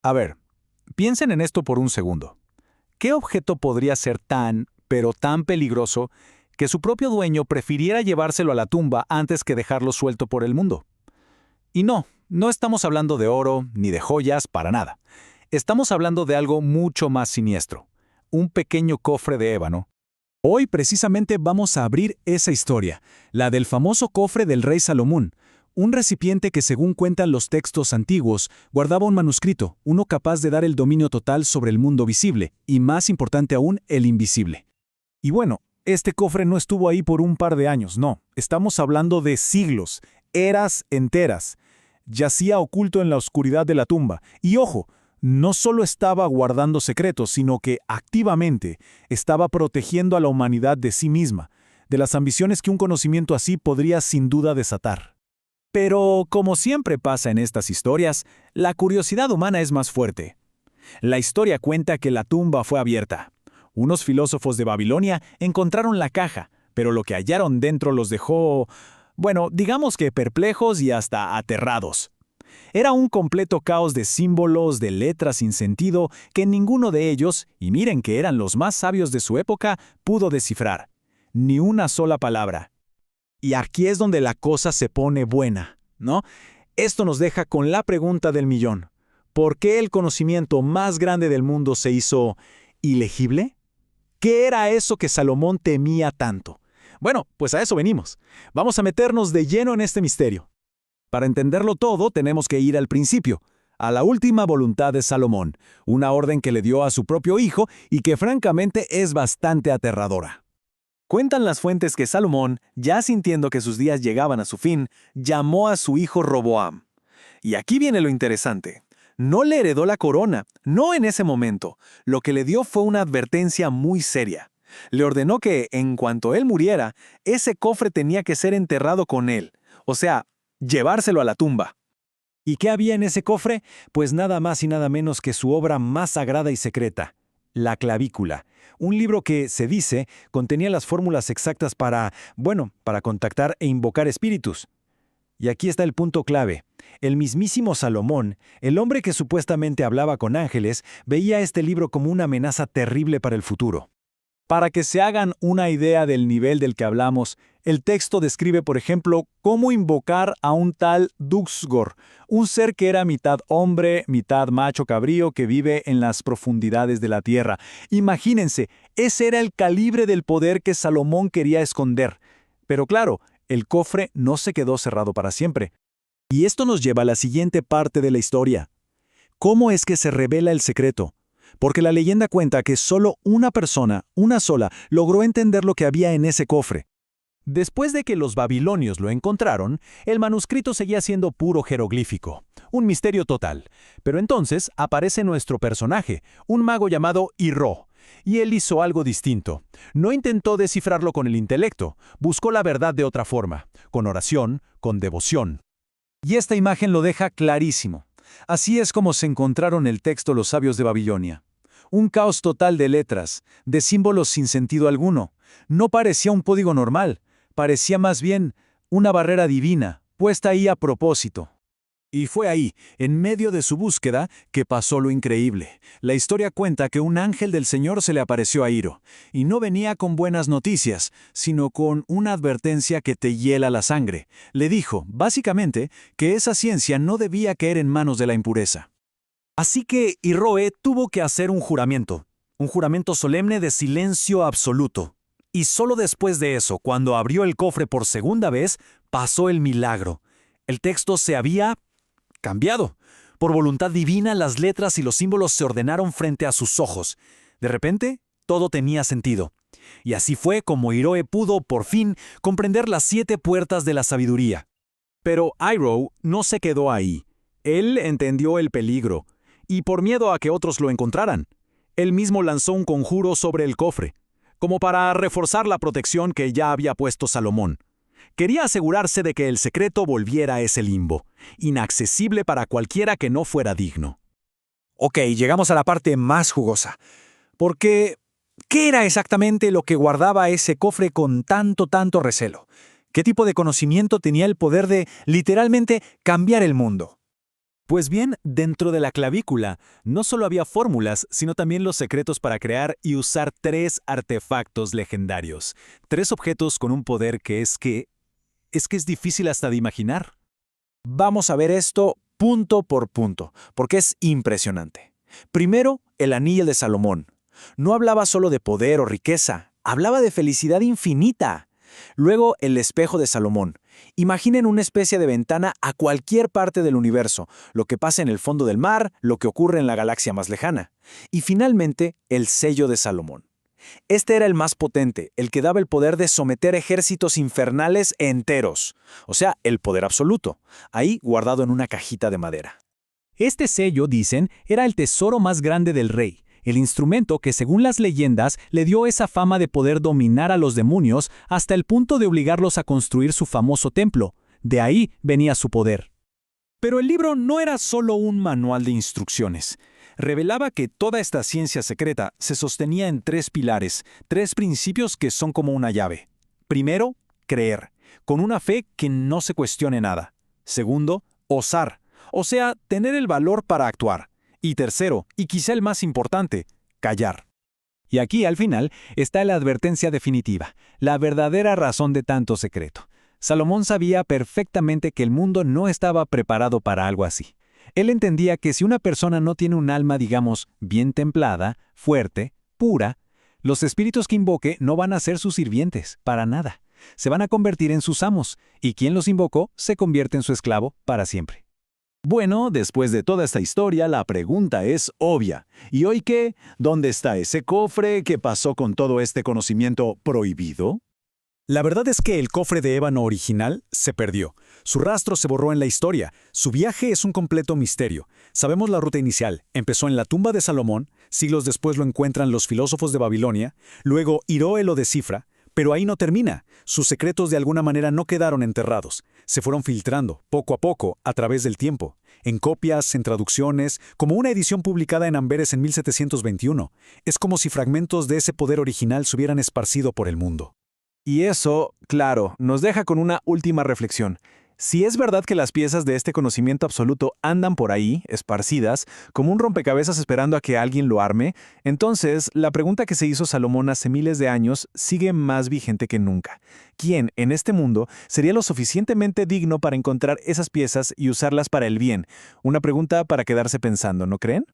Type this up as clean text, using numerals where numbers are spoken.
A ver, piensen en esto por un segundo. ¿Qué objeto podría ser tan, pero tan peligroso que su propio dueño prefiriera llevárselo a la tumba antes que dejarlo suelto por el mundo? Y no, no estamos hablando de oro ni de joyas para nada. Estamos hablando de algo mucho más siniestro. Un pequeño cofre de ébano. Hoy precisamente vamos a abrir esa historia, la del famoso cofre del rey Salomón, un recipiente que según cuentan los textos antiguos, guardaba un manuscrito, uno capaz de dar el dominio total sobre el mundo visible, y más importante aún, el invisible. Y bueno, este cofre no estuvo ahí por un par de años, no, estamos hablando de siglos, eras enteras. Yacía oculto en la oscuridad de la tumba, y ojo, no solo estaba guardando secretos, sino que activamente estaba protegiendo a la humanidad de sí misma, de las ambiciones que un conocimiento así podría sin duda desatar. Pero, como siempre pasa en estas historias, la curiosidad humana es más fuerte. La historia cuenta que la tumba fue abierta. Unos filósofos de Babilonia encontraron la caja, pero lo que hallaron dentro los dejó, bueno, digamos que perplejos y hasta aterrados. Era un completo caos de símbolos, de letras sin sentido, que ninguno de ellos, y miren que eran los más sabios de su época, pudo descifrar. Ni una sola palabra. Y aquí es donde la cosa se pone buena, ¿no? Esto nos deja con la pregunta del millón. ¿Por qué el conocimiento más grande del mundo se hizo ilegible? ¿Qué era eso que Salomón temía tanto? Bueno, pues a eso venimos. Vamos a meternos de lleno en este misterio. Para entenderlo todo, tenemos que ir al principio, a la última voluntad de Salomón, una orden que le dio a su propio hijo y que francamente es bastante aterradora. Cuentan las fuentes que Salomón, ya sintiendo que sus días llegaban a su fin, llamó a su hijo Roboam. Y aquí viene lo interesante. No le heredó la corona, no en ese momento. Lo que le dio fue una advertencia muy seria. Le ordenó que, en cuanto él muriera, ese cofre tenía que ser enterrado con él. O sea, llevárselo a la tumba. ¿Y qué había en ese cofre? Pues nada más y nada menos que su obra más sagrada y secreta, la clavícula. Un libro que, se dice, contenía las fórmulas exactas para contactar e invocar espíritus. Y aquí está el punto clave. El mismísimo Salomón, el hombre que supuestamente hablaba con ángeles, veía este libro como una amenaza terrible para el futuro. Para que se hagan una idea del nivel del que hablamos, el texto describe, por ejemplo, cómo invocar a un tal Duxgor, un ser que era mitad hombre, mitad macho cabrío que vive en las profundidades de la tierra. Imagínense, ese era el calibre del poder que Salomón quería esconder. Pero claro, el cofre no se quedó cerrado para siempre. Y esto nos lleva a la siguiente parte de la historia. ¿Cómo es que se revela el secreto? Porque la leyenda cuenta que solo una persona, una sola, logró entender lo que había en ese cofre. Después de que los babilonios lo encontraron, el manuscrito seguía siendo puro jeroglífico, un misterio total. Pero entonces aparece nuestro personaje, un mago llamado Irro, y él hizo algo distinto. No intentó descifrarlo con el intelecto, buscó la verdad de otra forma, con oración, con devoción. Y esta imagen lo deja clarísimo. Así es como se encontraron el texto los sabios de Babilonia. Un caos total de letras, de símbolos sin sentido alguno. No parecía un código normal, parecía más bien una barrera divina, puesta ahí a propósito. Y fue ahí, en medio de su búsqueda, que pasó lo increíble. La historia cuenta que un ángel del Señor se le apareció a Iro, y no venía con buenas noticias, sino con una advertencia que te hiela la sangre. Le dijo, básicamente, que esa ciencia no debía caer en manos de la impureza. Así que Irroe tuvo que hacer un juramento solemne de silencio absoluto. Y solo después de eso, cuando abrió el cofre por segunda vez, pasó el milagro. El texto se había cambiado. Por voluntad divina, las letras y los símbolos se ordenaron frente a sus ojos. De repente, todo tenía sentido. Y así fue como Irroe pudo, por fin, comprender las 7 puertas de la sabiduría. Pero Irroe no se quedó ahí. Él entendió el peligro, y por miedo a que otros lo encontraran, él mismo lanzó un conjuro sobre el cofre, como para reforzar la protección que ya había puesto Salomón. Quería asegurarse de que el secreto volviera a ese limbo, inaccesible para cualquiera que no fuera digno. Ok, llegamos a la parte más jugosa. Porque, ¿qué era exactamente lo que guardaba ese cofre con tanto recelo? ¿Qué tipo de conocimiento tenía el poder de, literalmente, cambiar el mundo? Pues bien, dentro de la clavícula no solo había fórmulas, sino también los secretos para crear y usar 3 artefactos legendarios. 3 objetos con un poder que es difícil hasta de imaginar. Vamos a ver esto punto por punto, porque es impresionante. Primero, el anillo de Salomón. No hablaba solo de poder o riqueza, hablaba de felicidad infinita. Luego, el espejo de Salomón. Imaginen una especie de ventana a cualquier parte del universo, lo que pasa en el fondo del mar, lo que ocurre en la galaxia más lejana. Y finalmente, el sello de Salomón. Este era el más potente, el que daba el poder de someter ejércitos infernales enteros, o sea, el poder absoluto, ahí guardado en una cajita de madera. Este sello, dicen, era el tesoro más grande del rey, el instrumento que, según las leyendas, le dio esa fama de poder dominar a los demonios hasta el punto de obligarlos a construir su famoso templo. De ahí venía su poder. Pero el libro no era solo un manual de instrucciones. Revelaba que toda esta ciencia secreta se sostenía en 3 pilares, 3 principios que son como una llave. Primero, creer, con una fe que no se cuestione nada. Segundo, osar, o sea, tener el valor para actuar. Y tercero, y quizá el más importante, callar. Y aquí, al final, está la advertencia definitiva, la verdadera razón de tanto secreto. Salomón sabía perfectamente que el mundo no estaba preparado para algo así. Él entendía que si una persona no tiene un alma, digamos, bien templada, fuerte, pura, los espíritus que invoque no van a ser sus sirvientes, para nada. Se van a convertir en sus amos, y quien los invocó se convierte en su esclavo para siempre. Bueno, después de toda esta historia, la pregunta es obvia. ¿Y hoy qué? ¿Dónde está ese cofre? ¿Qué pasó con todo este conocimiento prohibido? La verdad es que el cofre de ébano original se perdió. Su rastro se borró en la historia. Su viaje es un completo misterio. Sabemos la ruta inicial. Empezó en la tumba de Salomón, siglos después lo encuentran los filósofos de Babilonia, luego Hiroe lo descifra, pero ahí no termina. Sus secretos de alguna manera no quedaron enterrados. Se fueron filtrando, poco a poco, a través del tiempo. En copias, en traducciones, como una edición publicada en Amberes en 1721. Es como si fragmentos de ese poder original se hubieran esparcido por el mundo. Y eso, claro, nos deja con una última reflexión. Si es verdad que las piezas de este conocimiento absoluto andan por ahí, esparcidas, como un rompecabezas esperando a que alguien lo arme, entonces la pregunta que se hizo Salomón hace miles de años sigue más vigente que nunca. ¿Quién, en este mundo, sería lo suficientemente digno para encontrar esas piezas y usarlas para el bien? Una pregunta para quedarse pensando, ¿no creen?